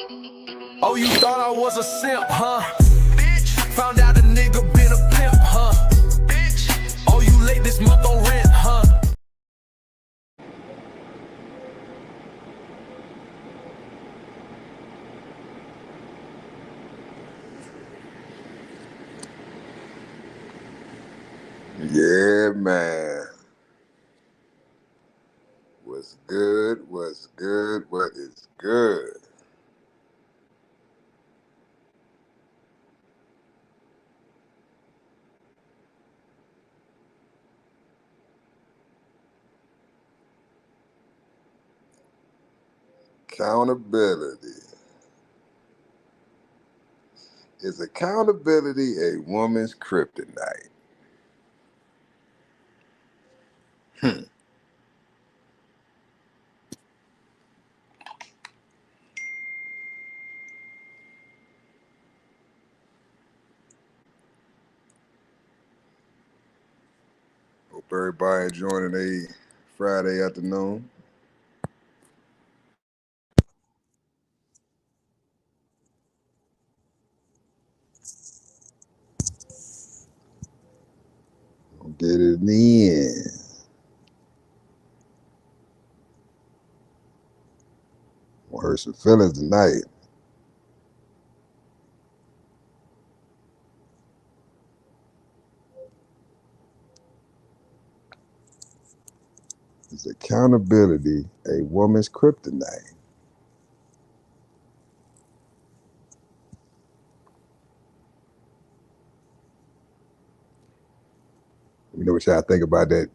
Oh, you thought I was a simp, huh? Bitch, found out a nigga been a pimp, huh? Bitch, oh, you late this month on rent, huh? Yeah, man. What's good? What's good? What is good? Accountability. Is accountability a woman's kryptonite? Hope everybody enjoying a Friday afternoon. Get it in. Gonna hurt some feelings tonight. Is accountability a woman's kryptonite? You know what y'all think about that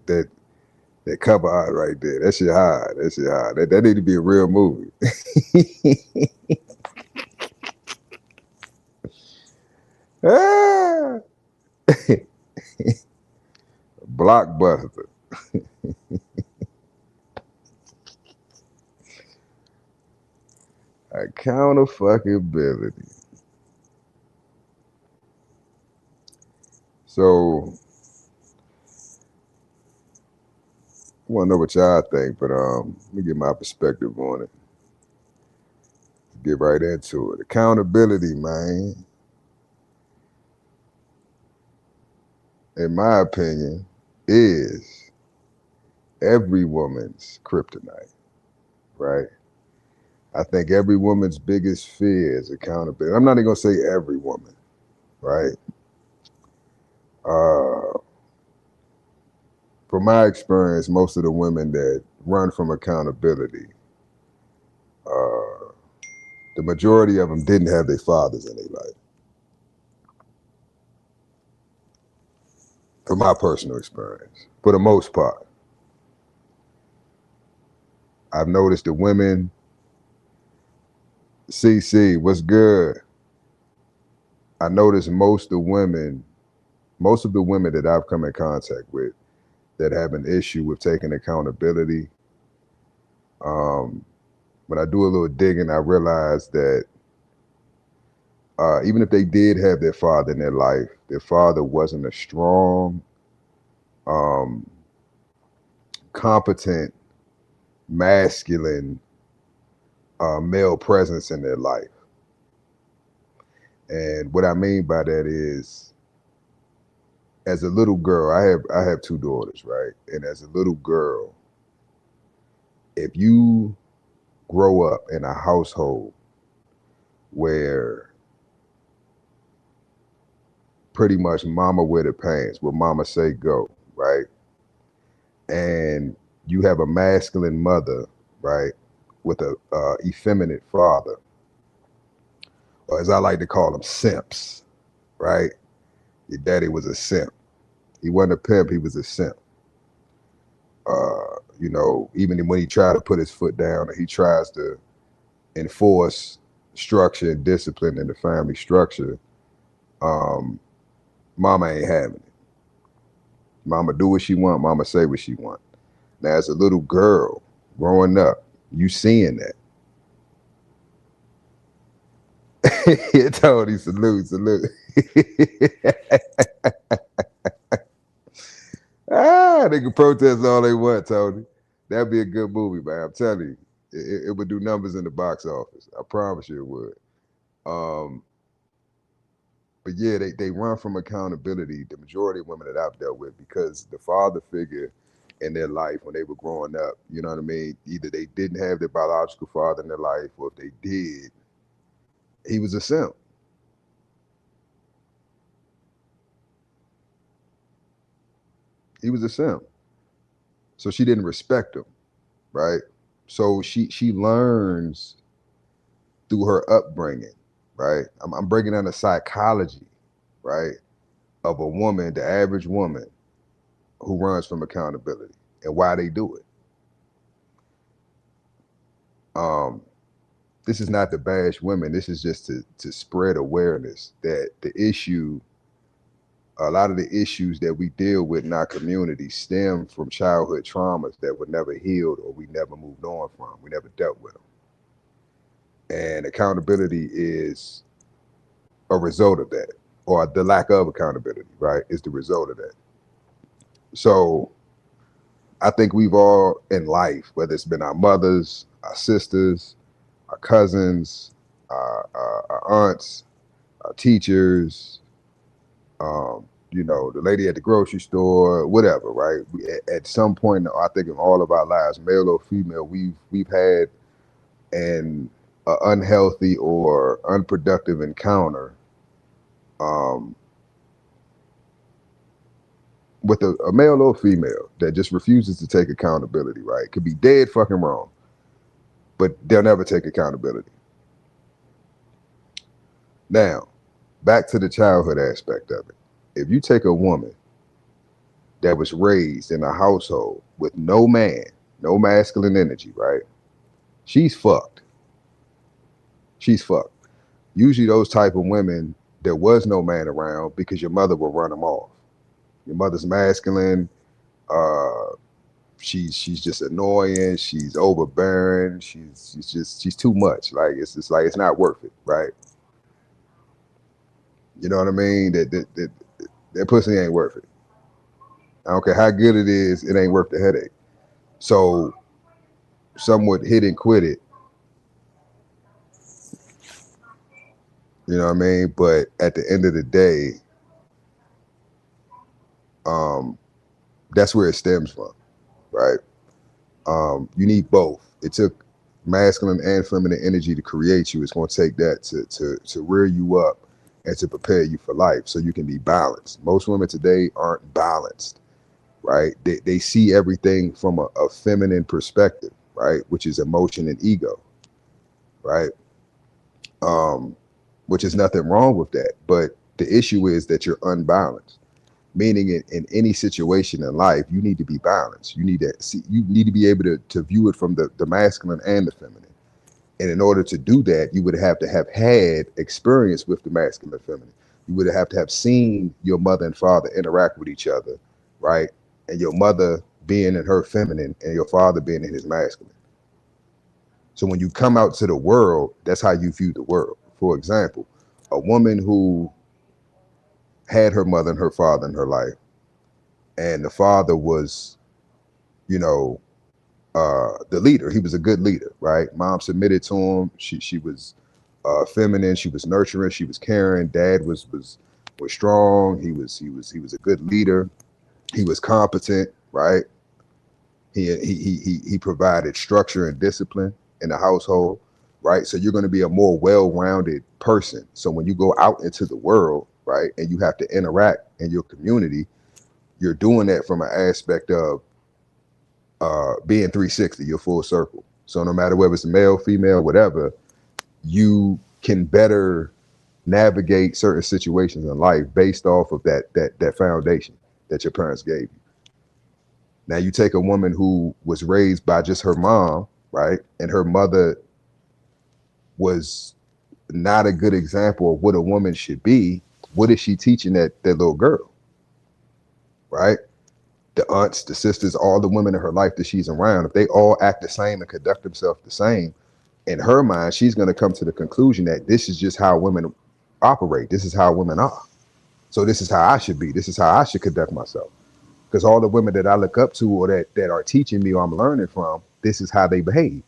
cover art right there? That shit hard. That shit hard. That need to be a real movie. Ah! Blockbuster. Accountability. So I want to know what y'all think, but let me get my perspective on it. Get right into it. Accountability, man, in my opinion, is every woman's kryptonite, right? I think every woman's biggest fear is accountability. I'm not even gonna say every woman, right? From my experience, most of the women that run from accountability, the majority of them didn't have their fathers in their life. From my personal experience, for the most part, I've noticed the women. CC, what's good? I noticed most of the women that I've come in contact with that have an issue with taking accountability. When I do a little digging, I realize that even if they did have their father in their life, their father wasn't a strong, competent, masculine male presence in their life. And what I mean by that is, as a little girl, I have two daughters, right? And as a little girl, if you grow up in a household where pretty much mama wear the pants, where mama say go, right? And you have a masculine mother, right, with a effeminate father, or as I like to call them, simps, right? Your daddy was a simp. He wasn't a pimp, he was a simp. You know, even when he tried to put his foot down, he tries to enforce structure and discipline in the family structure. Mama ain't having it. Mama do what she want, mama say what she want. Now, as a little girl growing up, you seeing that. Tony, salute. They can protest all they want, Tony. That'd be a good movie, man. I'm telling you. It would do numbers in the box office. I promise you it would. Um, but yeah, they run from accountability. The majority of women that I've dealt with, because the father figure in their life when they were growing up, you know what I mean? Either they didn't have their biological father in their life, or if they did, he was a simp. He was a simp. So she didn't respect him, right? So she learns through her upbringing, right? I'm breaking down the psychology, right, of a woman, the average woman who runs from accountability and why they do it. Um, this is not to bash women. This is just to spread awareness that a lot of the issues that we deal with in our community stem from childhood traumas that were never healed or we never moved on from. We never dealt with them. And accountability is a result of that, or the lack of accountability, right, is the result of that. So I think we've all in life, whether it's been our mothers, our sisters, our cousins, our aunts, our teachers, the lady at the grocery store, whatever, right? At some point, I think in all of our lives, male or female, we've had an unhealthy or unproductive encounter um, with a male or female that just refuses to take accountability, right? Could be dead fucking wrong, but they'll never take accountability. Now, back to the childhood aspect of it. If you take a woman that was raised in a household with no man, no masculine energy, right? She's fucked. She's fucked. Usually those type of women, there was no man around because your mother will run them off. Your mother's masculine. Uh, she's just annoying. She's overbearing. She's too much. Like it's just like it's not worth it, right? You know what I mean? That pussy ain't worth it. I don't care how good it is, it ain't worth the headache. So some would hit and quit it. You know what I mean? But at the end of the day, um, that's where it stems from, right? You need both. It took masculine and feminine energy to create you. It's going to take that to rear you up and to prepare you for life so you can be balanced. Most women today aren't balanced, right? They see everything from a feminine perspective, right? Which is emotion and ego, right? Which is nothing wrong with that. But the issue is that you're unbalanced. Meaning in any situation in life, you need to be balanced. You need to see, you need to be able to view it from the masculine and the feminine. And in order to do that, you would have to have had experience with the masculine and feminine. You would have to have seen your mother and father interact with each other, right? And your mother being in her feminine and your father being in his masculine. So when you come out to the world, that's how you view the world. For example, a woman who had her mother and her father in her life, and the father was, you know, the leader. He was a good leader, right? Mom submitted to him. She was feminine. She was nurturing. She was caring. Dad was strong. He was a good leader. He was competent, right? He provided structure and discipline in the household, right? So you're going to be a more well-rounded person. So when you go out into the world, right, and you have to interact in your community, you're doing that from an aspect of being 360, you're full circle. So no matter whether it's male, female, whatever, you can better navigate certain situations in life based off of that foundation that your parents gave you. Now you take a woman who was raised by just her mom, right? And her mother was not a good example of what a woman should be. What is she teaching that little girl, right? The aunts, the sisters, all the women in her life that she's around, if they all act the same and conduct themselves the same, in her mind, she's going to come to the conclusion that this is just how women operate. This is how women are. So this is how I should be. This is how I should conduct myself. Because all the women that I look up to or that are teaching me or I'm learning from, this is how they behave.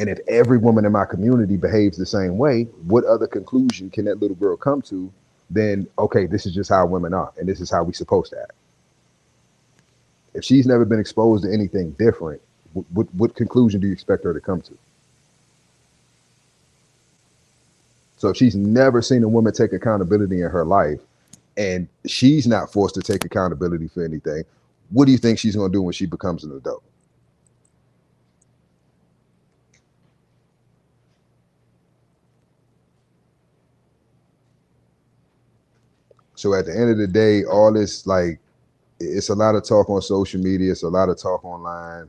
And if every woman in my community behaves the same way, what other conclusion can that little girl come to than, okay, this is just how women are and this is how we supposed to act? If she's never been exposed to anything different, what conclusion do you expect her to come to? So if she's never seen a woman take accountability in her life and she's not forced to take accountability for anything, what do you think she's going to do when she becomes an adult? So at the end of the day, all this, like, it's a lot of talk on social media. It's a lot of talk online.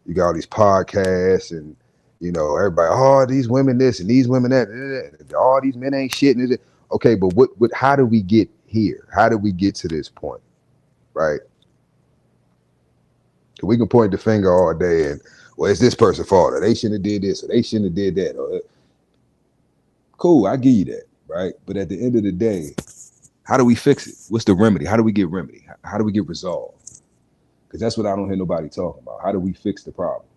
You got all these podcasts and, you know, everybody, oh, these women this and these women that, all these men ain't shit. Okay, but how do we get here? How do we get to this point, right? We can point the finger all day and, well, it's this person's fault, or they shouldn't have did this, or they shouldn't have did that. Cool, I give you that, right? But at the end of the day, how do we fix it? What's the remedy? How do we get remedy? How do we get resolved? Because that's what I don't hear nobody talking about. How do we fix the problem?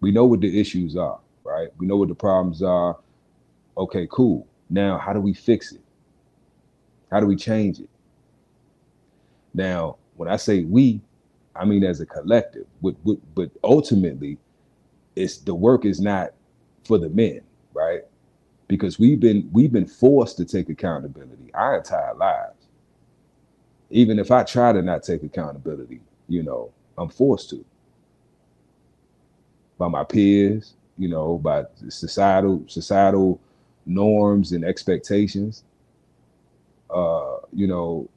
We know what the issues are, right? We know what the problems are. Okay, cool. Now, how do we fix it? How do we change it? Now, when I say we, I mean as a collective. But ultimately, it's the work is not for the men, right? Because we've been forced to take accountability our entire lives. Even if I try to not take accountability, you know, I'm forced to. By my peers, you know, by societal norms and expectations, you know,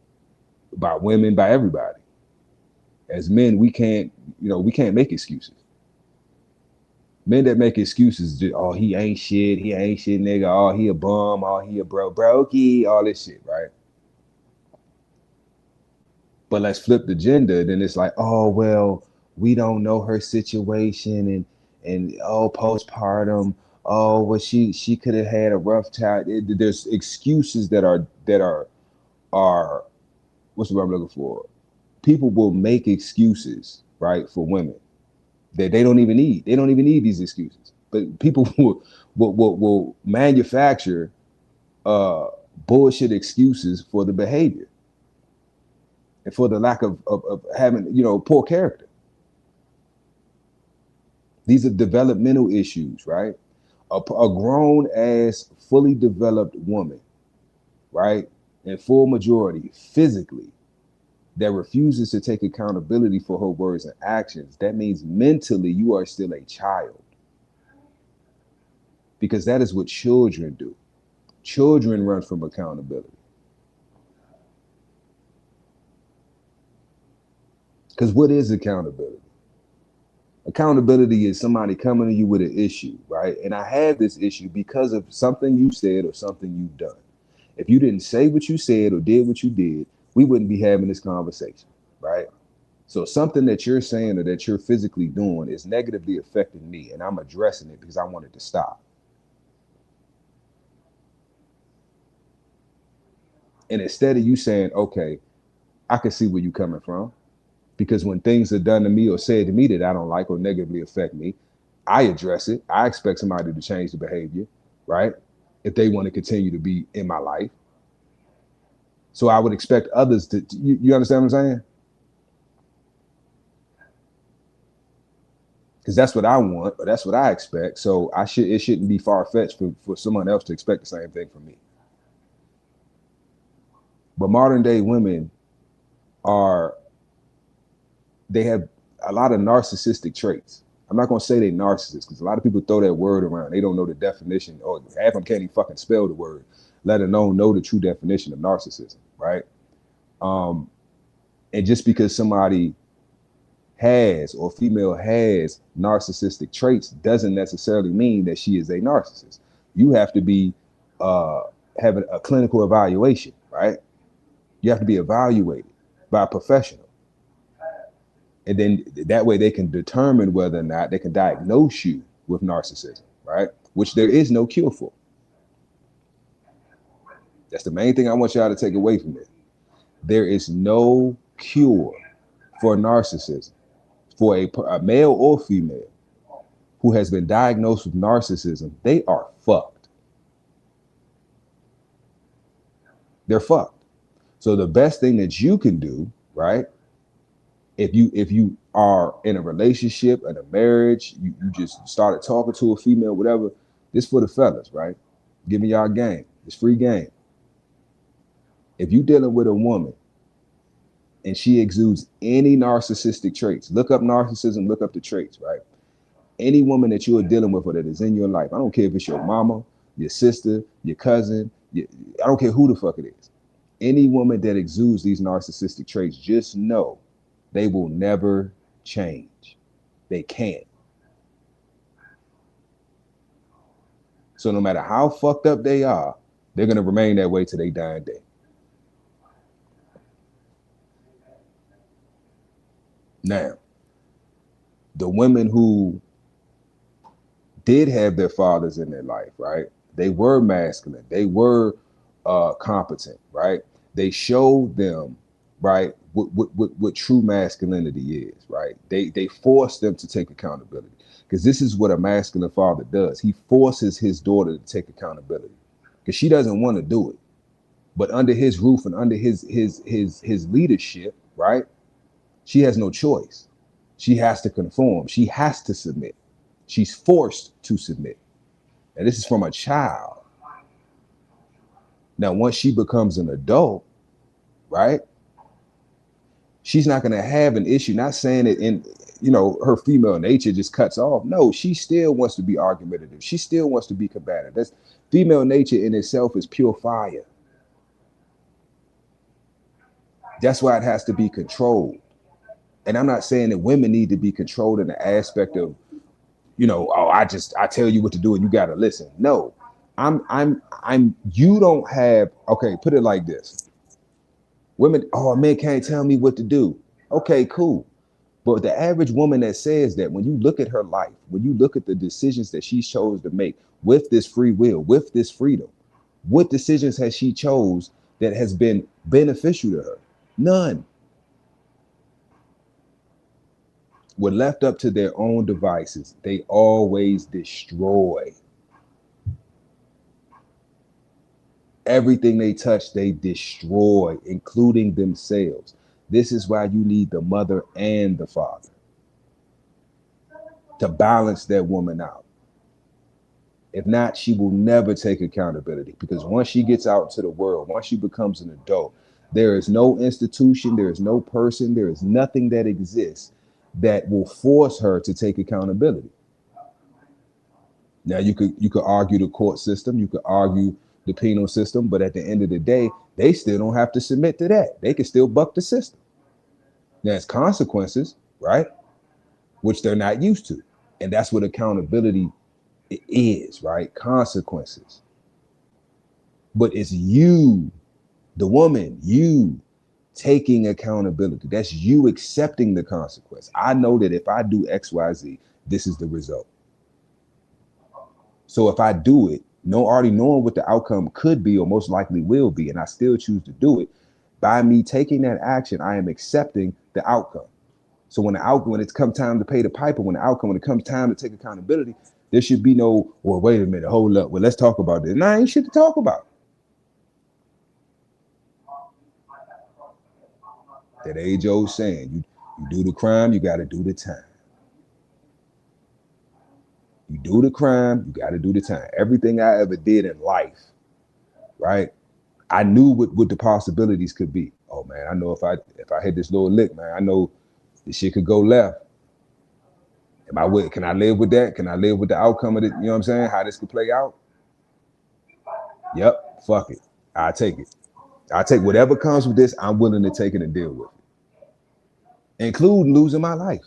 by women, by everybody. As men, we can't make excuses. Men that make excuses, oh, he ain't shit, nigga, oh, he a bum, oh, he a brokey, all this shit, right? But let's flip the gender, then it's like, oh, well, we don't know her situation and oh, postpartum, oh, well, she could have had a rough time. There's excuses that are what's the word I'm looking for? People will make excuses, right, for women that they don't even need. They don't even need these excuses. But people will manufacture bullshit excuses for the behavior and for the lack of having, you know, poor character. These are developmental issues, right? A grown ass, fully developed woman, right, in full majority, physically, that refuses to take accountability for her words and actions, that means mentally you are still a child. Because that is what children do. Children run from accountability. Because what is accountability? Accountability is somebody coming to you with an issue, right? And I have this issue because of something you said or something you've done. If you didn't say what you said or did what you did, we wouldn't be having this conversation, right? So something that you're saying or that you're physically doing is negatively affecting me, and I'm addressing it because I want it to stop. And instead of you saying, okay, I can see where you're coming from, because when things are done to me or said to me that I don't like or negatively affect me, I address it. I expect somebody to change the behavior, right? If they want to continue to be in my life. So I would expect others to, you understand what I'm saying? Because that's what I want, or that's what I expect. So it shouldn't be far-fetched for someone else to expect the same thing from me. But modern day women they have a lot of narcissistic traits. I'm not gonna say they narcissists because a lot of people throw that word around. They don't know the definition, or half of them can't even fucking spell the word, let alone know the true definition of narcissism, right? And just because somebody has or female has narcissistic traits doesn't necessarily mean that she is a narcissist. You have to be having a clinical evaluation, right? You have to be evaluated by a professional. And then that way they can determine whether or not they can diagnose you with narcissism, right? Which there is no cure for. That's the main thing I want y'all to take away from this. There is no cure for narcissism for a male or female who has been diagnosed with narcissism, they are fucked. They're fucked. So the best thing that you can do, right? If you are in a relationship, in a marriage, you just started talking to a female, whatever, this for the fellas, right? Give me y'all game. It's free game. If you dealing with a woman and she exudes any narcissistic traits, look up narcissism, look up the traits, right? Any woman that you are dealing with or that is in your life, I don't care if it's your mama, your sister, your cousin, I don't care who the fuck it is. Any woman that exudes these narcissistic traits, just know they will never change. They can't. So no matter how fucked up they are, they're going to remain that way till they dying day. Now, the women who did have their fathers in their life, right? They were masculine. They were competent, right? They showed them, right, what true masculinity is, right? They forced them to take accountability, because this is what a masculine father does. He forces his daughter to take accountability because she doesn't want to do it, but under his roof and under his leadership, right? She has no choice. She has to conform. She has to submit. She's forced to submit. And this is from a child. Now, once she becomes an adult, right? She's not going to have an issue. Not saying it in, her female nature just cuts off. No, she still wants to be argumentative. She still wants to be combative. That's female nature in itself is pure fire. That's why it has to be controlled. And I'm not saying that women need to be controlled in the aspect of, I tell you what to do and you got to listen. No, you don't have, okay, put it like this. Women, oh, men can't tell me what to do. Okay, cool. But the average woman that says that, when you look at her life, when you look at the decisions that she chose to make with this free will, with this freedom, what decisions has she chose that has been beneficial to her? None. When left up to their own devices, they always destroy. Everything they touch, they destroy, including themselves. This is why you need the mother and the father to balance that woman out. If not, she will never take accountability, because once she gets out into the world, once she becomes an adult, there is no institution, there is no person, there is nothing that exists that will force her to take accountability. Now, you could argue the court system, you could argue the penal system, but at the end of the day, they still don't have to submit to that. They can still buck the system. There's consequences, right? Which they're not used to. And that's what accountability is, right? Consequences. But it's you, the woman, you taking accountability. That's you accepting the consequence. I know that if I do X, Y, Z, this is the result. So if I do it, already knowing what the outcome could be or most likely will be, and I still choose to do it, by me taking that action, I am accepting the outcome. So when it comes time to pay the piper, when it comes time to take accountability, there should be no, well, wait a minute, hold up. Well, let's talk about this. Nah, ain't shit to talk about. That age old saying, you do the crime, you got to do the time. You do the crime, you got to do the time. Everything I ever did in life, right? I knew what the possibilities could be. Oh man, I know if I hit this little lick, man, I know this shit could go left. Can I live with that? Can I live with the outcome of it? You know what I'm saying? How this could play out? Yep, fuck it. I take it. I take whatever comes with this. I'm willing to take it and deal with it, including losing my life.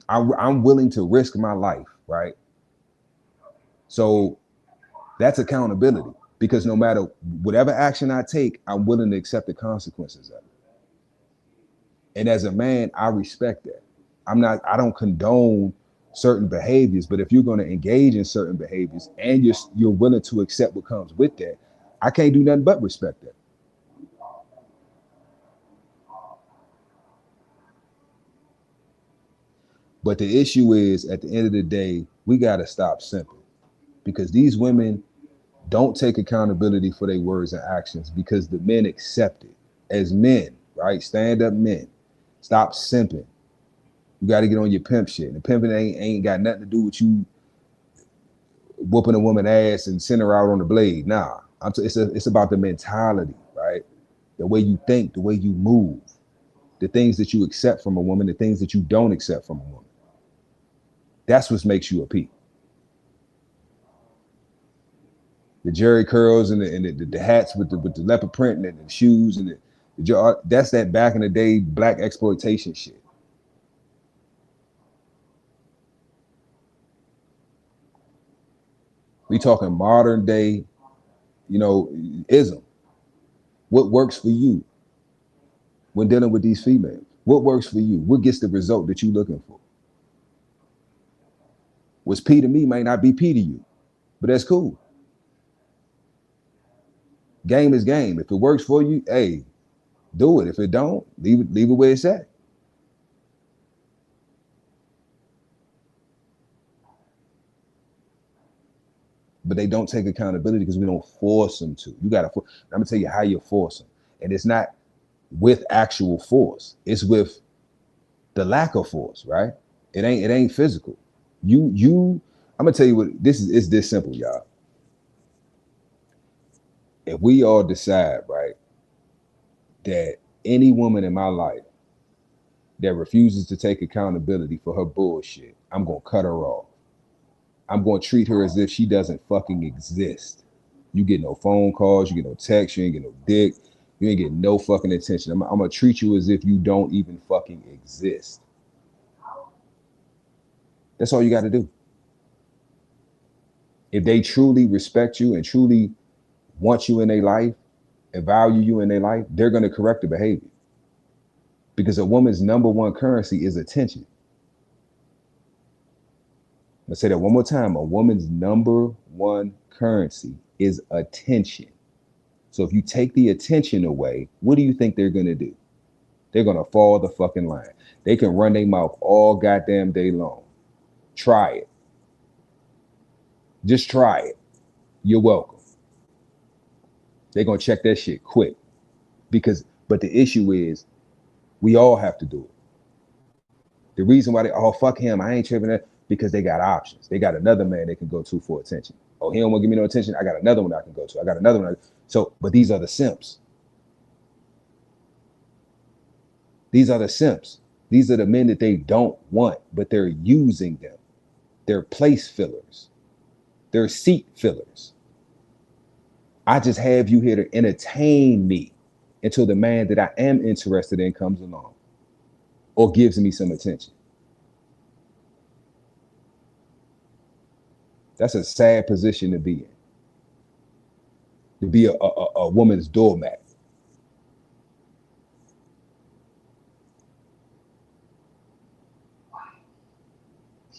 I'm willing to risk my life, right? So that's accountability, because no matter whatever action I take, I'm willing to accept the consequences of it. And as a man, I respect that. I don't condone certain behaviors, but if you're going to engage in certain behaviors and you're willing to accept what comes with that, I can't do nothing but respect that. But the issue is, at the end of the day, we got to stop simping, because these women don't take accountability for their words and actions because the men accept it. As men, right? Stand up men. Stop simping. You got to get on your pimp shit. And the pimping ain't got nothing to do with you whooping a woman ass and send her out on the blade. Nah, it's about the mentality, right? The way you think, the way you move, the things that you accept from a woman, the things that you don't accept from a woman. That's what makes you a P. The jerry curls and the hats with the leopard print and the shoes and that's that back in the day black exploitation shit. We talking modern day, ism. What works for you when dealing with these females? What works for you? What gets the result that you're looking for? What's P to me might not be P to you, but that's cool. Game is game. If it works for you, hey, do it. If it don't, leave it where it's at. But they don't take accountability because we don't force them to. I'm gonna tell you how you force them, and it's not with actual force. It's with the lack of force, right? It ain't physical. I'm gonna tell you what this is. It's this simple, y'all. If we all decide, right, that any woman in my life that refuses to take accountability for her bullshit, I'm gonna cut her off. I'm gonna treat her as if she doesn't fucking exist. You get no phone calls, you get no text, you ain't get no dick, you ain't get no fucking attention. I'm gonna treat you as if you don't even fucking exist. That's all you gotta do. If they truly respect you and truly want you in their life and value you in their life, they're gonna correct the behavior. Because a woman's number one currency is attention. Let's say that one more time. A woman's number one currency is attention. So if you take the attention away, what do you think they're gonna do? They're gonna fall the fucking line. They can run their mouth all goddamn day long. Try it. Just try it. You're welcome. They're gonna check that shit quick. But the issue is, we all have to do it. The reason why fuck him, I ain't tripping that, because they got options. They got another man they can go to for attention. Oh, he don't want to give me no attention. I got another one I can go to. I got another one. But these are the simps. These are the simps. These are the men that they don't want, but they're using them. They're place fillers. They're seat fillers. I just have you here to entertain me until the man that I am interested in comes along or gives me some attention. That's a sad position to be in. To be a woman's doormat.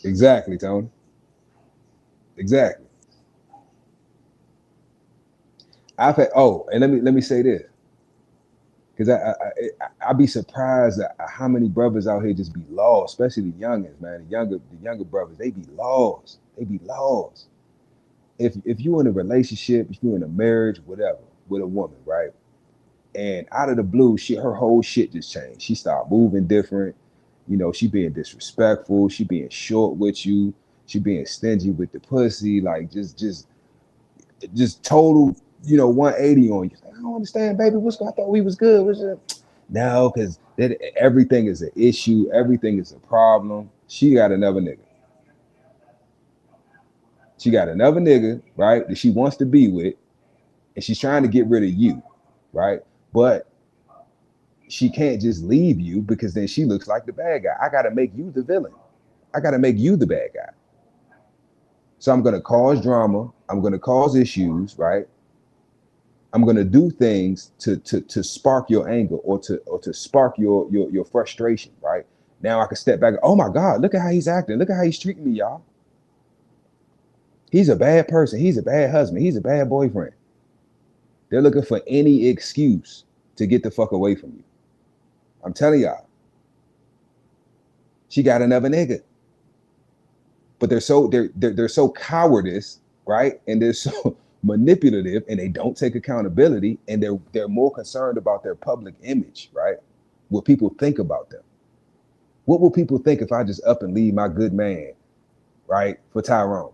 Exactly, Tony. Exactly. And let me say this, because I'd be surprised at how many brothers out here just be lost, especially the youngins, man. The younger brothers, they be lost. They be lost. If you're in a relationship, if you're in a marriage, whatever, with a woman, right? And out of the blue, her whole shit just changed. She started moving different. She being disrespectful. She being short with you. She being stingy with the pussy. Like just total, 180 on you. Like, I don't understand, baby. I thought we was good. No, because everything is an issue. Everything is a problem. She got another nigga. She got another nigga, right, that she wants to be with, and she's trying to get rid of you, right? But she can't just leave you because then she looks like the bad guy. I got to make you the villain. I got to make you the bad guy. So I'm going to cause drama. I'm going to cause issues, right? I'm going to do things to spark your anger or to spark your frustration, right? Now I can step back. Oh my God, look at how he's acting. Look at how he's treating me, y'all. He's a bad person. He's a bad husband. He's a bad boyfriend. They're looking for any excuse to get the fuck away from you. I'm telling y'all. She got another nigga. but they're so cowardice, right? And they're so manipulative, and they don't take accountability, and they're more concerned about their public image, right? What people think about them. What will people think if I just up and leave my good man, right, for Tyrone?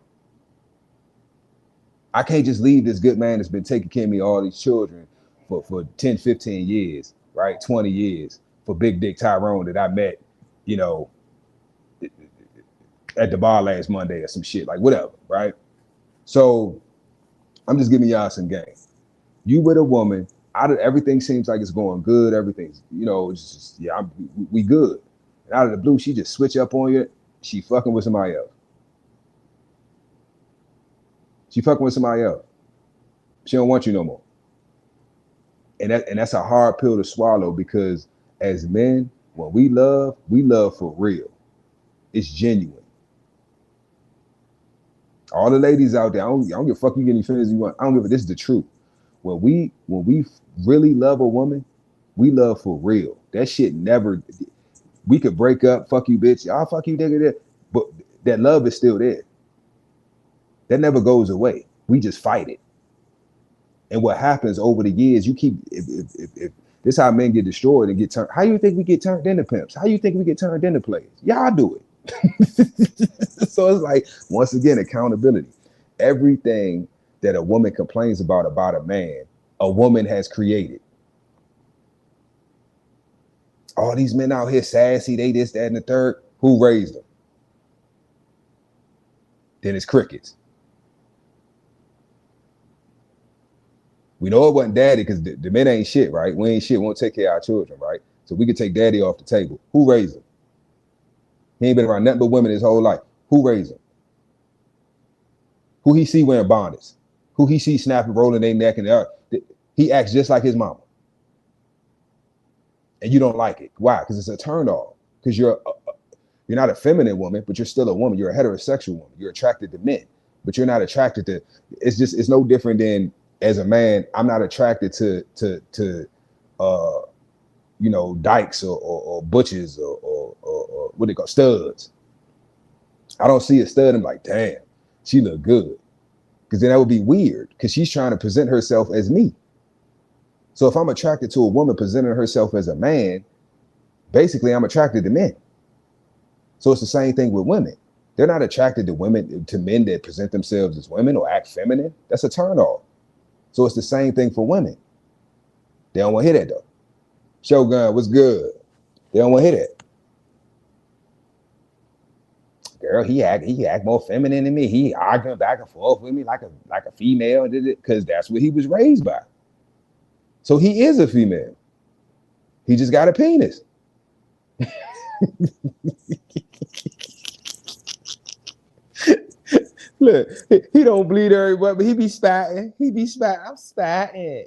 I can't just leave this good man that's been taking care of me, all these children for 10, 15 years, right? 20 years for Big Dick Tyrone that I met, you know, at the bar last Monday or some shit, like whatever, right? So I'm just giving y'all some game. You with a woman, everything seems like it's going good. Everything's, you know, it's just, yeah, we good. And out of the blue, she just switch up on you. She fucking with somebody else. She fucking with somebody else. She don't want you no more. And that's a hard pill to swallow, because as men, when we love for real. It's genuine. All the ladies out there, I don't give a fuck you get any feelings you want. I don't give a, this is the truth. When we really love a woman, we love for real. That shit never, we could break up, fuck you, bitch. I'll fuck you, nigga. But that love is still there. That never goes away. We just fight it. And what happens over the years, you keep, if this is how men get destroyed and get turned. How you think we get turned into pimps? How you think we get turned into players? Y'all do it. So it's like, once again, accountability. Everything that a woman complains about a man, a woman has created. All these men out here sassy, they this, that, and the third. Who raised them? Then it's crickets. We know it wasn't daddy, because the men ain't shit, right? We ain't shit, we won't take care of our children, right? So we could take daddy off the table. Who raised him? He ain't been around nothing but women his whole life. Who raised him? Who he see wearing bonnets? Who he see snapping, rolling their neck, and he acts just like his mama. And you don't like it. Why? Because it's a turn off. Because you're not a feminine woman, but you're still a woman. You're a heterosexual woman. You're attracted to men, but you're not attracted to, it's no different than, as a man, I'm not attracted to you know, dykes or butches or what they call studs. I don't see a stud, I'm like, damn, she look good. Because then that would be weird, because she's trying to present herself as me. So if I'm attracted to a woman presenting herself as a man, basically I'm attracted to men. So it's the same thing with women. They're not attracted to men that present themselves as women or act feminine. That's a turn off. So it's the same thing for women. They don't want to hear that though. Shogun, what's good? They don't want to hear that. Girl, he act more feminine than me. He arguing back and forth with me like a female, because that's what he was raised by. So he is a female. He just got a penis. Look, he don't bleed everybody, but he be spatting. He be spatting. I'm spatting.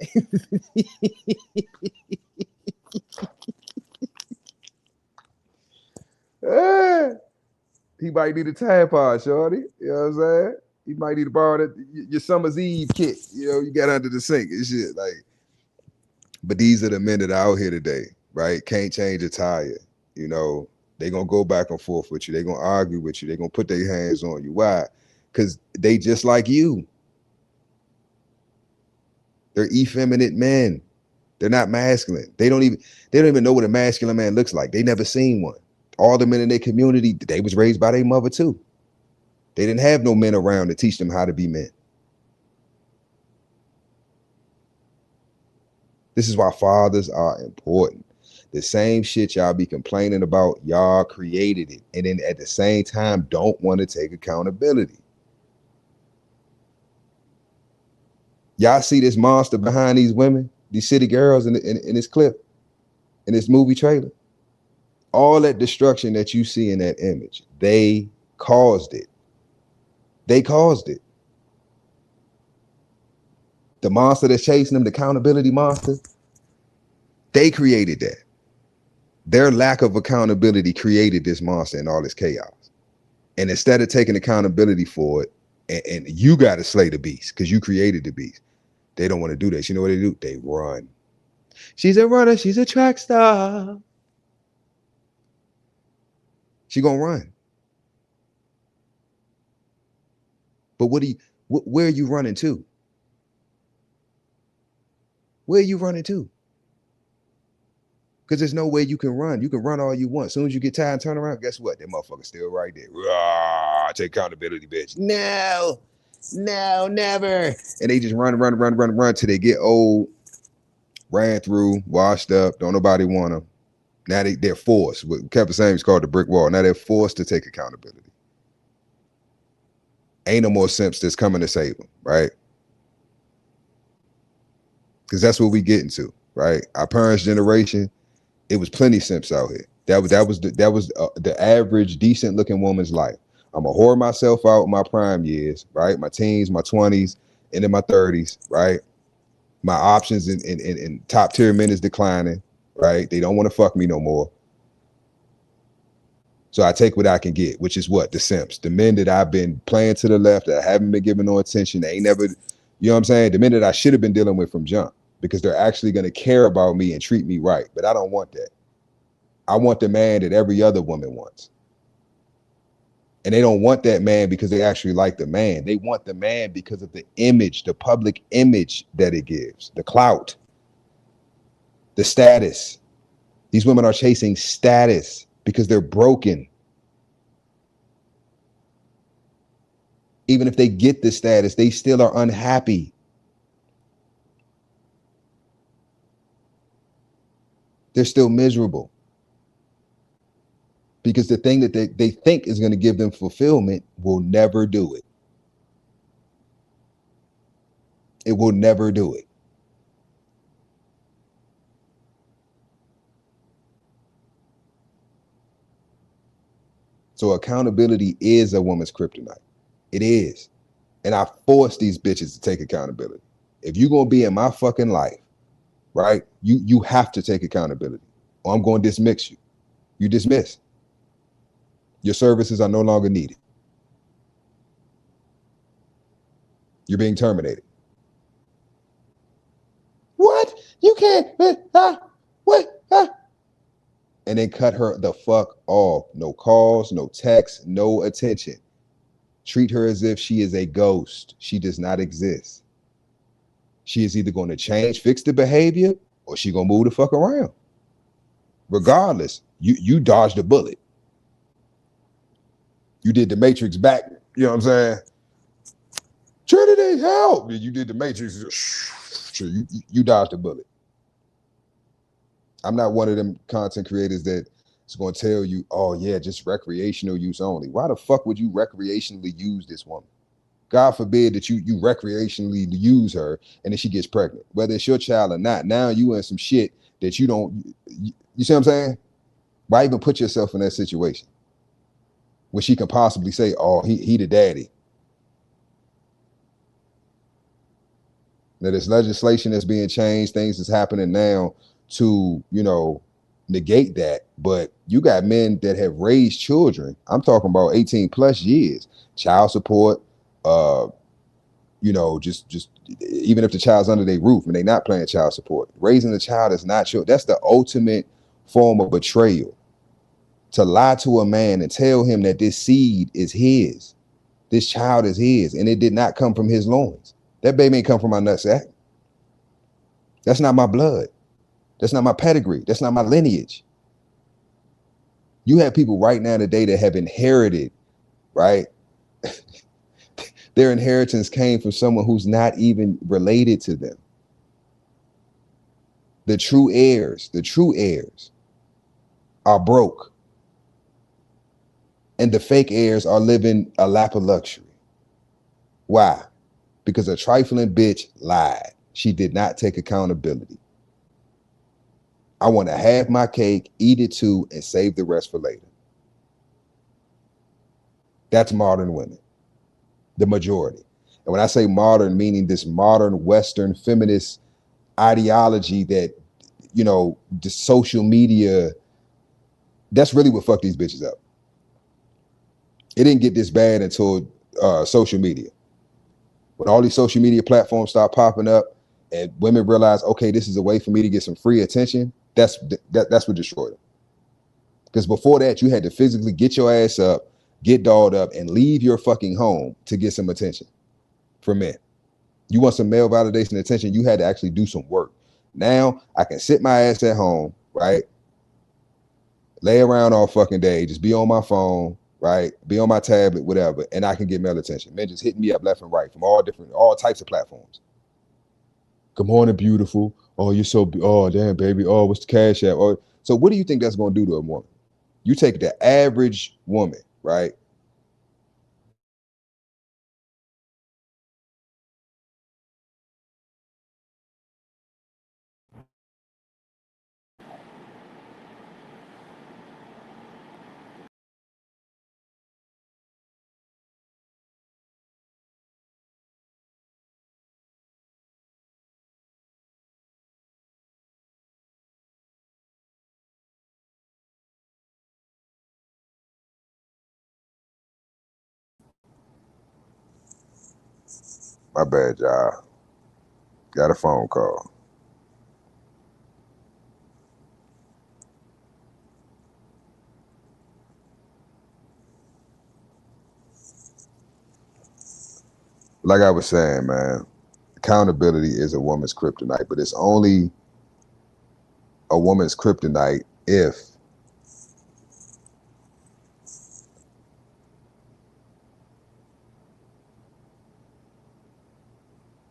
He might need a tampon, shorty. You know what I'm saying? He might need to borrow your summer's eve kit. You know, you got under the sink and shit. Like, but these are the men that are out here today, right? Can't change a tire. You know, they gonna go back and forth with you. They gonna argue with you. They gonna put their hands on you. Why? Because they just like you. They're effeminate men. They're not masculine. They don't even know what a masculine man looks like. They never seen one. All the men in their community, they was raised by their mother too. They didn't have no men around to teach them how to be men. This is why fathers are important. The same shit y'all be complaining about, y'all created it. And then at the same time, don't want to take accountability. Y'all see this monster behind these women, these city girls in this clip, in this movie trailer? All that destruction that you see in that image, they caused it. They caused it. The monster that's chasing them, the accountability monster, they created that. Their lack of accountability created this monster and all this chaos. And instead of taking accountability for it, and you got to slay the beast because you created the beast, they don't want to do that. You know what they do? They run. She's a runner. She's a track star. She gonna run. But where are you running to? Where are you running to? Because there's no way you can run. You can run all you want. As soon as you get tired and turn around, guess what? That motherfucker's still right there. Rah, take accountability, bitch. No, never. And they just run till they get old, ran through, washed up. Don't nobody want them. Now they're forced. What Kevin Samuels called the brick wall. Now they're forced to take accountability. Ain't no more simps that's coming to save them, right? Because that's what we getting to, right? Our parents' generation, it was plenty simps out here. That was the average decent looking woman's life. I'm gonna whore myself out in my prime years, right? My teens, my 20s, and in my 30s, right? My options in top tier men is declining, right? They don't want to fuck me no more. So I take what I can get, which is what? The simps. The men that I've been playing to the left, that I haven't been giving no attention. They ain't never, you know what I'm saying? The men that I should have been dealing with from jump, because they're actually going to care about me and treat me right. But I don't want that. I want the man that every other woman wants. And they don't want that man because they actually like the man. They want the man because of the image, the public image that it gives, the clout, the status. These women are chasing status because they're broken. Even if they get the status, they still are unhappy. They're still miserable. Because the thing that they think is going to give them fulfillment will never do it. It will never do it. So accountability is a woman's kryptonite. It is. And I force these bitches to take accountability. If you're going to be in my fucking life, right, you have to take accountability, or I'm going to dismiss you. You dismiss. Your services are no longer needed. You're being terminated. What? You can't. What? And then cut her the fuck off. No calls, no texts, no attention. Treat her as if she is a ghost. She does not exist. She is either going to change, fix the behavior, or she going to move the fuck around. Regardless, you dodged a bullet. You did the Matrix back. You know what I'm saying? Trinity, help! You did the Matrix. You dodged a bullet. I'm not one of them content creators that is going to tell you, oh yeah, just recreational use only. Why the fuck would you recreationally use this woman? God forbid that you recreationally use her and then she gets pregnant, whether it's your child or not. Now you in some shit that you don't, you see what I'm saying? Why even put yourself in that situation when she can possibly say, oh, he the daddy? Now there's legislation that's being changed, things that's happening now to, you know, negate that. But you got men that have raised children. I'm talking about 18 plus years, child support, you know, just even if the child's under their roof and they're not paying child support, raising the child is not your, that's the ultimate form of betrayal. To lie to a man and tell him that this seed is his, this child is his, and it did not come from his loins. That baby ain't come from my nutsack. That's not my blood. That's not my pedigree. That's not my lineage. You have people right now today that have inherited, right? Their inheritance came from someone who's not even related to them. The true heirs are broke. And the fake heirs are living a lap of luxury. Why? Because a trifling bitch lied. She did not take accountability. I want to have my cake, eat it too, and save the rest for later. That's modern women, the majority. And when I say modern, meaning this modern Western feminist ideology that, you know, the social media, that's really what fucked these bitches up. It didn't get this bad until social media. When all these social media platforms start popping up and women realize, okay, this is a way for me to get some free attention, that's what destroyed them. Because before that, you had to physically get your ass up, get dolled up, and leave your fucking home to get some attention from men. You want some male validation and attention, you had to actually do some work. Now I can sit my ass at home, right? Lay around all fucking day, just be on my phone, right? Be on my tablet, whatever, and I can get male attention. Men just hitting me up left and right from all types of platforms. Good morning, beautiful. Oh, you're so, oh, damn, baby. Oh, what's the cash app? Oh, so what do you think that's going to do to a woman? You take the average woman, right? My bad, y'all. Got a phone call. Like I was saying, man, accountability is a woman's kryptonite, but it's only a woman's kryptonite if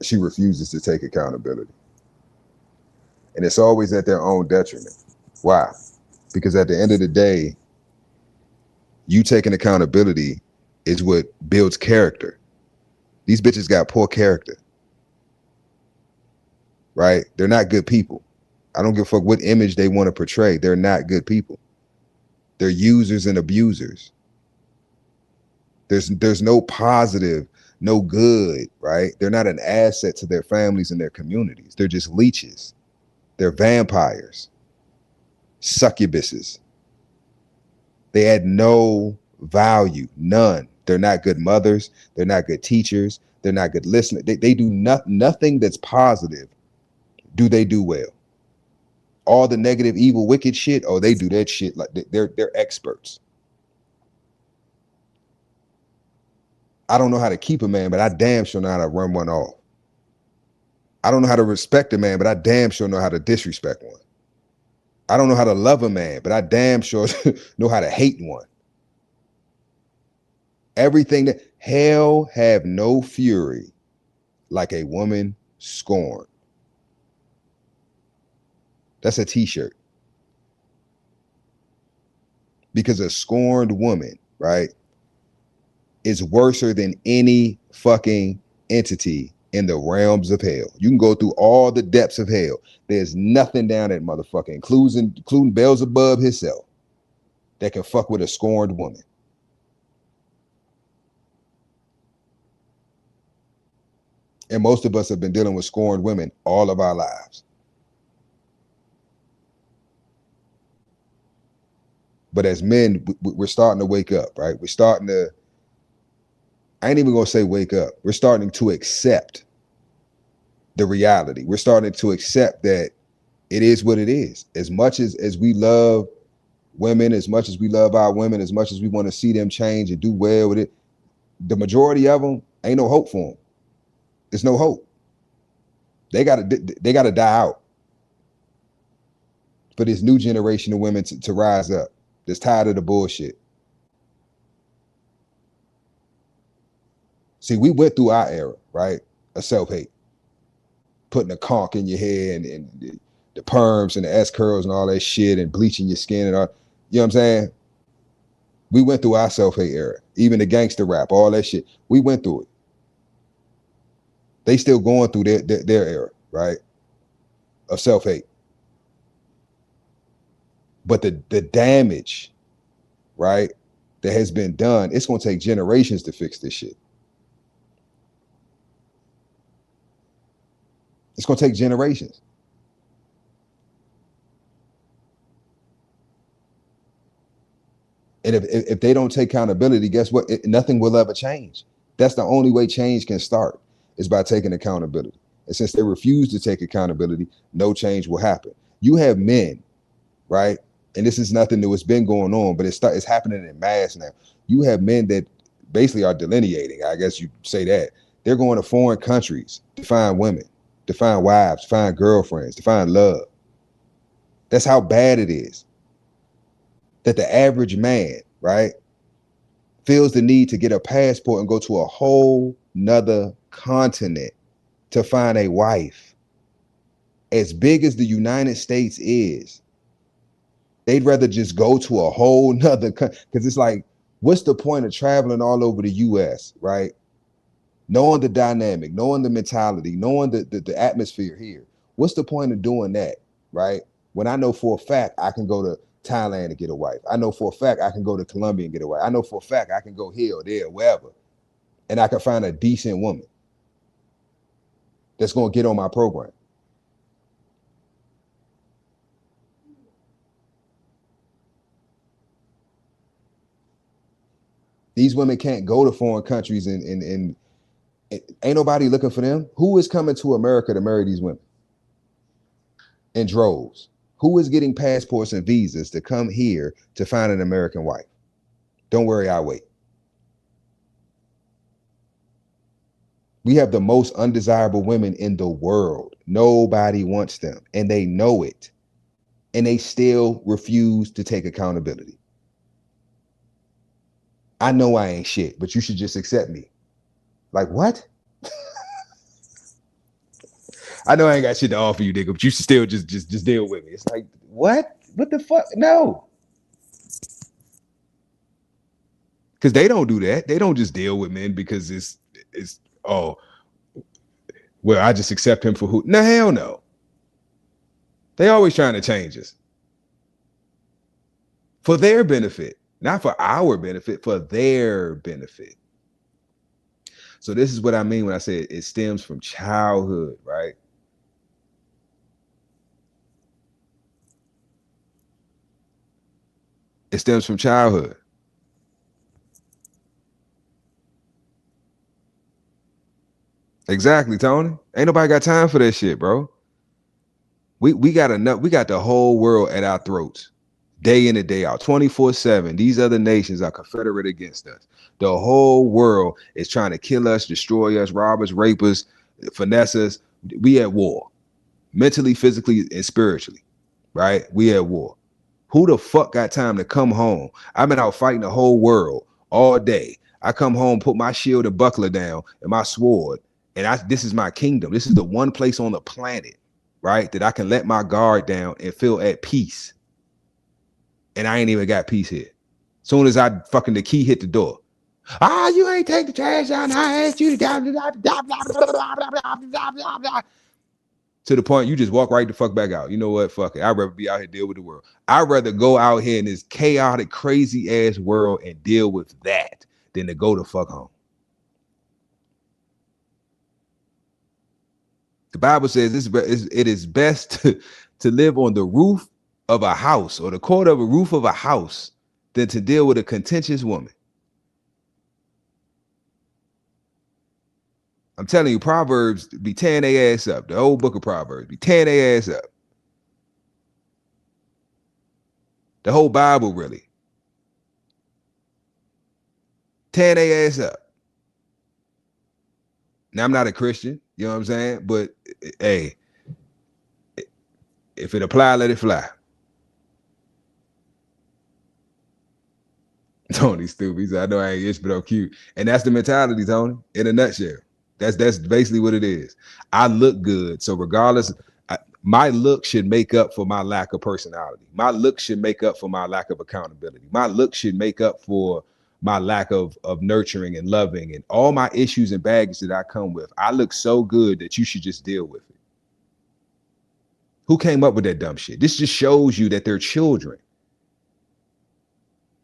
she refuses to take accountability. And it's always at their own detriment. Why? Because at the end of the day, you taking accountability is what builds character. These bitches got poor character, right? They're not good people. I don't give a fuck what image they want to portray. They're not good people. They're users and abusers. There's no positive, no good, right? They're not an asset to their families and their communities. They're just leeches. They're vampires, succubuses. They add no value, none. They're not good mothers. They're not good teachers. They're not good listeners. They do nothing that's positive. Do they do well? All the negative, evil, wicked shit. Oh, they do that shit like they're experts. I don't know how to keep a man, but I damn sure know how to run one off. I don't know how to respect a man, but I damn sure know how to disrespect one. I don't know how to love a man, but I damn sure know how to hate one. Everything that hell have no fury like a woman scorned. That's a t-shirt. Because a scorned woman, right, is worser than any fucking entity in the realms of hell. You can go through all the depths of hell. There's nothing down that motherfucker, including Beelzebub himself, that can fuck with a scorned woman. And most of us have been dealing with scorned women all of our lives. But as men, we're starting to wake up, right? We're starting to, I ain't even gonna say wake up. We're starting to accept the reality. We're starting to accept that it is what it is. As much as we love women, as much as we love our women, as much as we want to see them change and do well with it, the majority of them ain't no hope for them. There's no hope. They gotta die out for this new generation of women to rise up. That's tired of the bullshit. See, we went through our era, right? Of self-hate. Putting a conch in your hair and the perms and the S curls and all that shit and bleaching your skin and all, you know what I'm saying? We went through our self-hate era. Even the gangster rap, all that shit. We went through it. They still going through their era, right? Of self-hate. But the damage, right, that has been done, it's gonna take generations to fix this shit. It's gonna take generations. And if they don't take accountability, guess what? Nothing will ever change. That's the only way change can start, is by taking accountability. And since they refuse to take accountability, no change will happen. You have men, right? And this is nothing new. It's been going on, but it's happening in mass now. You have men that basically are delineating, I guess you say that. They're going to foreign countries to find women, to find wives, to find girlfriends, to find love. That's how bad it is. That the average man, right, feels the need to get a passport and go to a whole nother continent to find a wife. As big as the United States is, they'd rather just go to a whole nother country. Because it's like, what's the point of traveling all over the US, right? Knowing the dynamic, knowing the mentality, knowing the atmosphere here. What's the point of doing that, right? When I know for a fact I can go to Thailand and get a wife. I know for a fact I can go to Colombia and get a wife. I know for a fact I can go here or there, wherever, and I can find a decent woman that's going to get on my program. These women can't go to foreign countries and ain't nobody looking for them. Who is coming to America to marry these women? In droves. Who is getting passports and visas to come here to find an American wife? Don't worry, I'll wait. We have the most undesirable women in the world. Nobody wants them, and they know it. And they still refuse to take accountability. I know I ain't shit, but you should just accept me. Like, what? I know I ain't got shit to offer you, nigga, but you should still just deal with me. It's like, what? What the fuck? No. Because they don't do that. They don't just deal with men because it's oh, well, I just accept him for who? No, hell no. They always trying to change us. For their benefit. Not for our benefit, for their benefit. So this is what I mean when I say it stems from childhood, right? It stems from childhood. Exactly, Tony. Ain't nobody got time for that shit, bro. We got enough. We got the whole world at our throats, day in and day out, 24/7. These other nations are confederate against us. The whole world is trying to kill us, destroy us, rob us, rape us, finesse us. We at war, mentally, physically, and spiritually, right? We at war. Who the fuck got time to come home? I've been out fighting the whole world all day. I come home, put my shield and buckler down and my sword, and this is my kingdom. This is the one place on the planet, right, that I can let my guard down and feel at peace. And I ain't even got peace here. Soon as the key hit the door. You ain't take the trash out. I asked you to the point you just walk right the fuck back out. You know what? Fuck it. I'd rather be out here deal with the world. I'd rather go out here in this chaotic, crazy ass world and deal with that than to go the fuck home. The Bible says it is best to live on the roof of a house or the court of a roof of a house than to deal with a contentious woman. I'm telling you, Proverbs be tearing their ass up. The old book of Proverbs be tearing their ass up. The whole Bible really. Tearing their ass up. Now, I'm not a Christian, you know what I'm saying? But, hey, if it apply, let it fly. Tony stupid. He said, I know I ain't itch, but I'm cute. And that's the mentality, Tony, in a nutshell. That's basically what it is. I look good. So regardless, my look should make up for my lack of personality. My look should make up for my lack of accountability. My look should make up for my lack of nurturing and loving and all my issues and baggage that I come with. I look so good that you should just deal with it. Who came up with that dumb shit? This just shows you that they're children.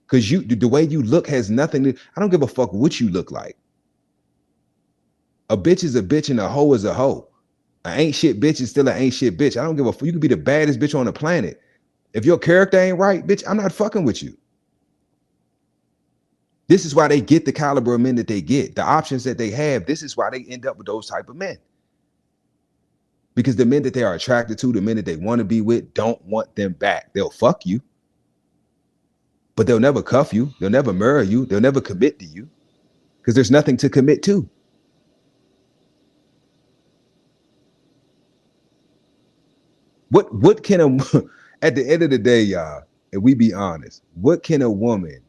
Because the way you look has nothing to, I don't give a fuck what you look like. A bitch is a bitch and a hoe is a hoe. An ain't shit bitch is still an ain't shit bitch. I don't give a fuck. You can be the baddest bitch on the planet. If your character ain't right, bitch, I'm not fucking with you. This is why they get the caliber of men that they get, the options that they have. This is why they end up with those type of men. Because the men that they are attracted to, the men that they want to be with, don't want them back. They'll fuck you. but they'll never cuff you. They'll never marry you. They'll never commit to you because there's nothing to commit to. What can a at the end of the day, y'all, and we be honest, what can a woman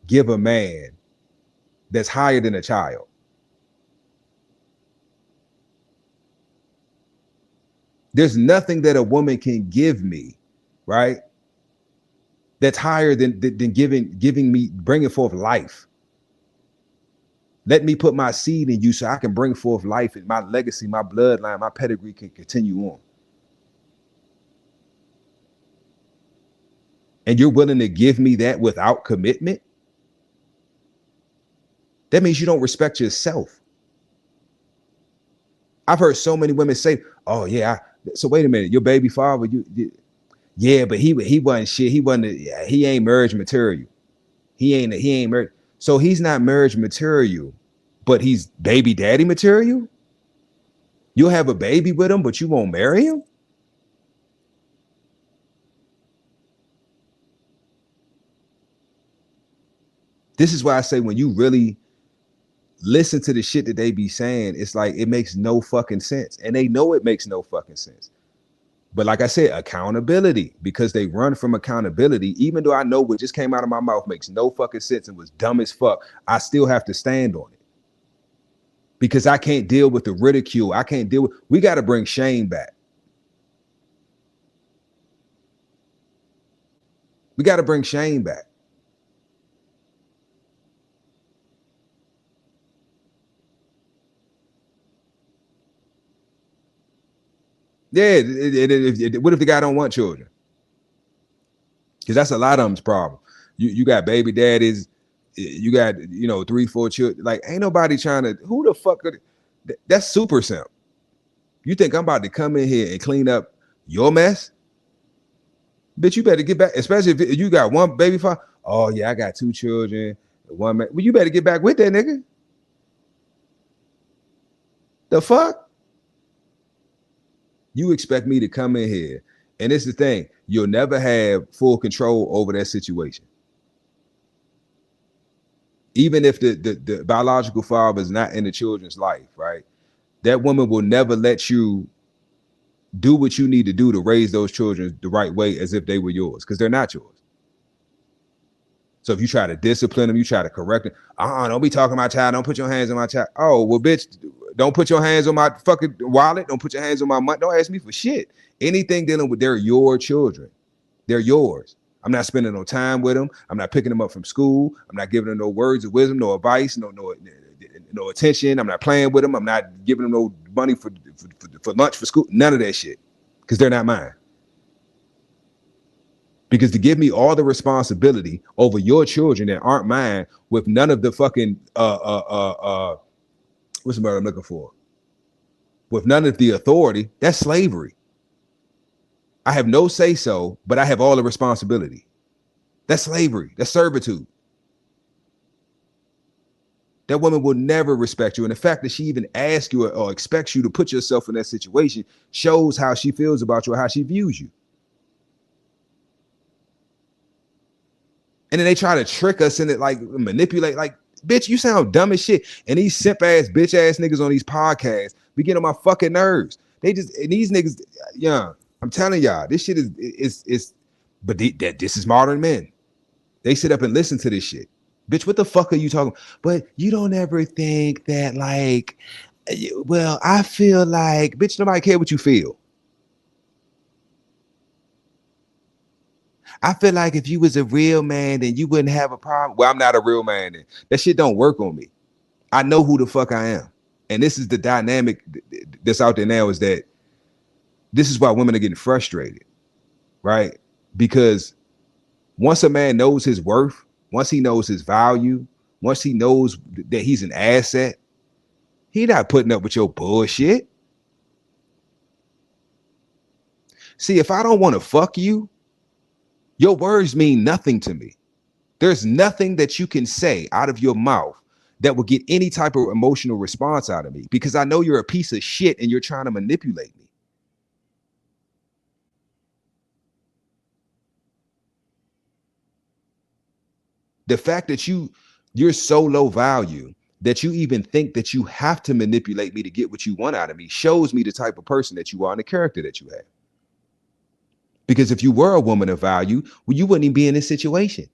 give a man that's higher than a child? There's nothing that a woman can give me, right? That's higher than giving me, bringing forth life. Let me put my seed in you so I can bring forth life, and my legacy, my bloodline, my pedigree can continue on. And you're willing to give me that without commitment? That means you don't respect yourself. I've heard so many women say, "Oh yeah, so wait a minute, your baby father, yeah, but he wasn't shit. He ain't marriage material. He ain't marriage. So he's not marriage material, but he's baby daddy material. You'll have a baby with him, but you won't marry him." This is why I say when you really listen to the shit that they be saying, it's like it makes no fucking sense. And they know it makes no fucking sense. But like I said, accountability, because they run from accountability, even though I know what just came out of my mouth makes no fucking sense and was dumb as fuck, I still have to stand on it. Because I can't deal with the ridicule. I can't deal with, we got to bring shame back. We got to bring shame back. Yeah, what if the guy don't want children? Because that's a lot of them's problem. You got baby daddies, you got 3-4 children. Like ain't nobody trying to. Who the fuck? That's super simp. You think I'm about to come in here and clean up your mess? Bitch, you better get back. Especially if you got one baby father. Oh yeah, I got 2 children, one man. Well, you better get back with that nigga. The fuck? You expect me to come in here, and it's the thing, you'll never have full control over that situation. Even if the biological father is not in the children's life, right? That woman will never let you do what you need to do to raise those children the right way as if they were yours, because they're not yours. So if you try to discipline them, you try to correct them, don't be talking to my child, don't put your hands on my child. Oh, well, bitch, don't put your hands on my fucking wallet, don't put your hands on my money, don't ask me for shit. Anything dealing with, they're your children. They're yours. I'm not spending no time with them. I'm not picking them up from school. I'm not giving them no words of wisdom, no advice, no attention. I'm not playing with them. I'm not giving them no money for lunch, for school, none of that shit, because they're not mine. Because to give me all the responsibility over your children that aren't mine with none of the fucking what's the word I'm looking for? With none of the authority, that's slavery. I have no say so, but I have all the responsibility. That's slavery. That's servitude. That woman will never respect you. And the fact that she even asks you or expects you to put yourself in that situation shows how she feels about you or how she views you. And then they try to trick us in it, like manipulate, like, bitch, you sound dumb as shit. And these simp ass, bitch ass niggas on these podcasts be getting on my fucking nerves. They just, and these niggas, yeah, I'm telling y'all, this shit but this is modern men. They sit up and listen to this shit. Bitch, what the fuck are you talking about? But you don't ever think that, like, well, I feel like, bitch, nobody care what you feel. I feel like if you was a real man, then you wouldn't have a problem. Well, I'm not a real man. Then that shit don't work on me. I know who the fuck I am. And this is the dynamic that's out there now, is that this is why women are getting frustrated, right? Because once a man knows his worth, once he knows his value, once he knows that he's an asset, he not putting up with your bullshit. See, if I don't want to fuck you, your words mean nothing to me. There's nothing that you can say out of your mouth that will get any type of emotional response out of me, because I know you're a piece of shit and you're trying to manipulate me. The fact that you're so low value that you even think that you have to manipulate me to get what you want out of me shows me the type of person that you are and the character that you have. Because if you were a woman of value, well, you wouldn't even be in this situation.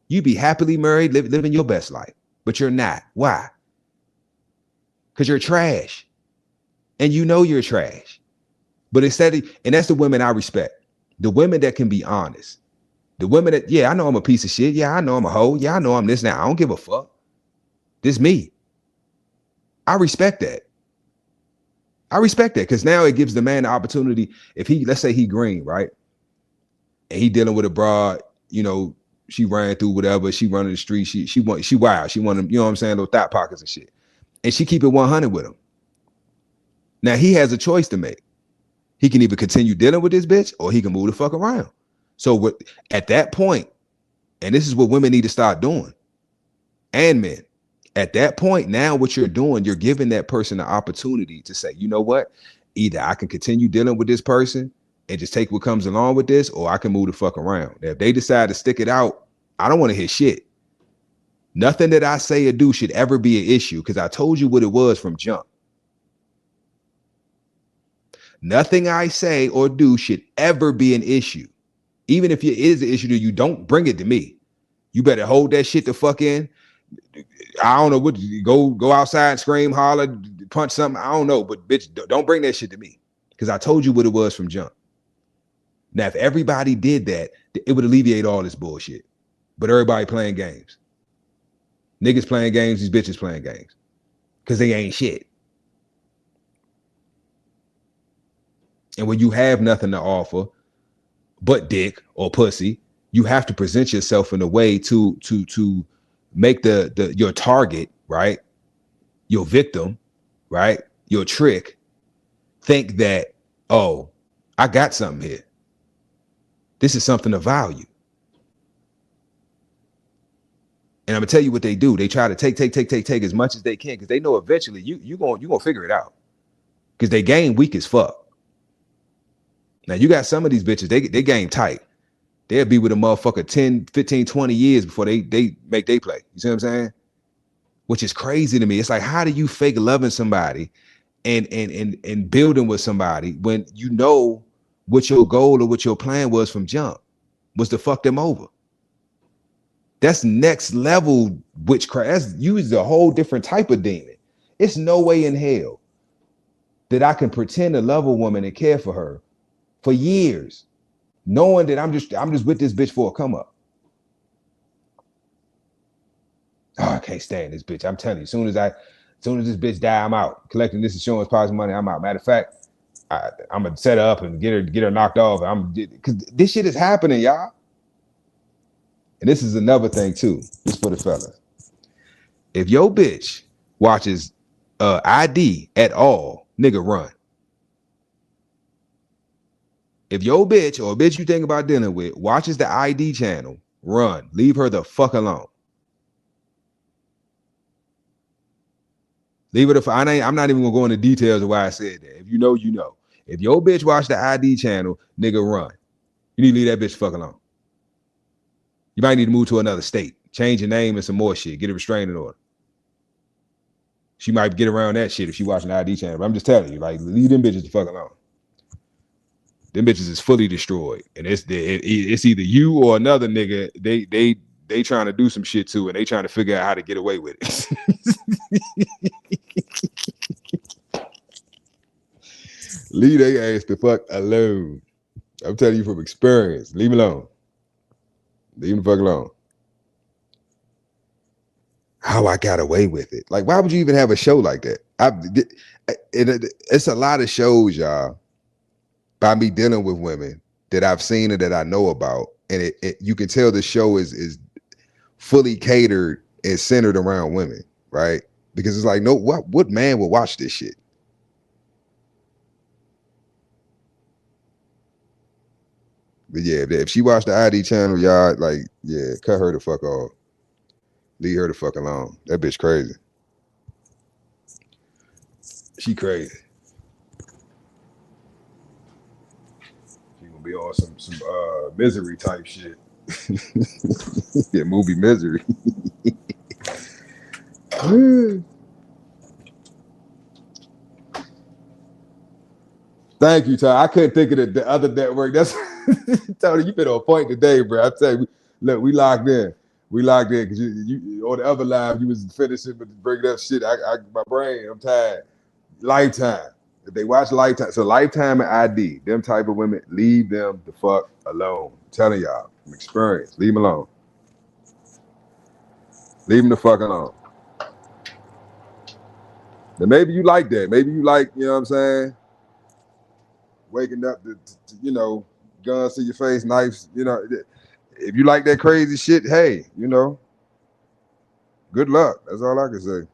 You'd be happily married, living your best life. But you're not. Why? Because you're trash. And you know you're trash. But and that's the women I respect. The women that can be honest. The women that, yeah, I know I'm a piece of shit. Yeah, I know I'm a hoe. Yeah, I know I'm this now. I don't give a fuck. This me. I respect that. I respect that because now it gives the man the opportunity. If let's say he green, right? And he dealing with a broad, you know, she ran through whatever, she running the street, she wild, she want them, you know what I'm saying, little thought pockets and shit. And she keep it 100 with him. Now he has a choice to make. He can either continue dealing with this bitch or he can move the fuck around. So at that point, and this is what women need to start doing, and men, at that point, now what you're doing, you're giving that person the opportunity to say, you know what, either I can continue dealing with this person and just take what comes along with this, or I can move the fuck around. Now, if they decide to stick it out, I don't want to hear shit. Nothing that I say or do should ever be an issue because I told you what it was from jump. Nothing I say or do should ever be an issue. Even if it is an issue to you, don't bring it to me. You better hold that shit the fuck in. I don't know what, go outside, scream, holler, punch something. I don't know, but bitch, don't bring that shit to me because I told you what it was from jump. Now, if everybody did that, it would alleviate all this bullshit. But everybody playing games. Niggas playing games, these bitches playing games because they ain't shit. And when you have nothing to offer but dick or pussy, you have to present yourself in a way to make your target, right? Your victim, right? Your trick, think that, oh, I got something here. This is something of value. And I'm gonna tell you what they do. They try to take as much as they can because they know eventually you gonna figure it out. Because they game weak as fuck. Now you got some of these bitches, they game tight. They'll be with a motherfucker 10, 15, 20 years before they make they play. You see what I'm saying? Which is crazy to me. It's like, how do you fake loving somebody and building with somebody when you know what your goal or what your plan was from jump was to fuck them over? That's next level witchcraft. That's used a whole different type of demon. It's no way in hell that I can pretend to love a woman and care for her for years, knowing that I'm just with this bitch for a come up. Oh, I can't stand this bitch. I'm telling you, as soon as this bitch die, I'm out. Collecting this insurance policy money, I'm out. Matter of fact, I'm gonna set her up and get her knocked off. Because this shit is happening, y'all. And this is another thing too. This for the fellas. If your bitch watches ID at all, nigga, run. If your bitch or a bitch you think about dealing with watches the ID channel, run. Leave her the fuck alone. Leave it. I'm not even gonna go into details of why I said that. If you know, you know. If your bitch watch the ID channel, nigga, run. You need to leave that bitch fuck alone. You might need to move to another state, change your name and some more shit, get a restraining order. She might get around that shit if she watching the ID channel. But I'm just telling you, like, leave them bitches the fuck alone. Them bitches is fully destroyed, and it's either you or another nigga. They trying to do some shit too, and they trying to figure out how to get away with it. Leave their ass the fuck alone. I'm telling you from experience. Leave them alone. Leave them the fuck alone. How I got away with it. Like, why would you even have a show like that? It's a lot of shows, y'all, by me dealing with women that I've seen and that I know about. And you can tell the show is fully catered and centered around women, right? Because it's like, no, what man would watch this shit? But yeah, if she watched the ID channel, y'all, like, yeah, cut her the fuck off. Leave her the fuck alone. That bitch crazy. She crazy. She gonna be on some misery type shit. Yeah, movie Misery. Thank you, Tony. I couldn't think of the other network. That's Tony. You been on point today, bro. I tell you, look, we locked in. We locked in because you on the other live, you was finishing with bringing up shit. My brain, I'm tired. Lifetime. If they watch Lifetime, so Lifetime and ID, them type of women, leave them the fuck alone. I'm telling y'all from experience, leave them alone. Leave them the fuck alone. Then maybe you like that. Maybe you like, you know what I'm saying? Waking up to you know, guns to your face, knives, you know. If you like that crazy shit, hey, you know, good luck. That's all I can say.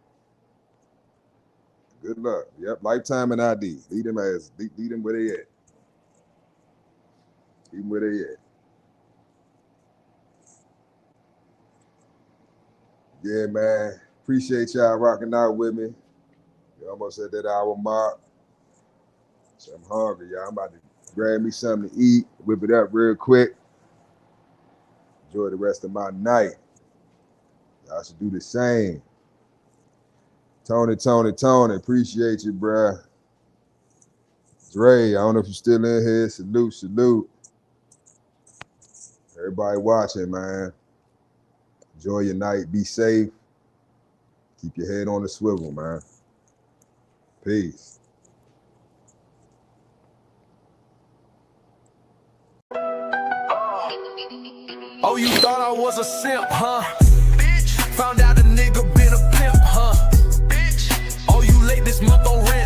Good luck. Yep, Lifetime and ID. Lead them where they at. Lead them where they at. Yeah, man. Appreciate y'all rocking out with me. You almost at that hour mark. So I'm hungry, y'all. I'm about to grab me something to eat, whip it up real quick. Enjoy the rest of my night. Y'all should do the same. Tony, appreciate you, bruh. Dre, I don't know if you're still in here. Salute. Everybody watching, man. Enjoy your night. Be safe. Keep your head on the swivel, man. Peace. Oh, you thought I was a simp, huh? Bitch, found out a nigga been a pimp, huh? Bitch, oh, you late this month on rent.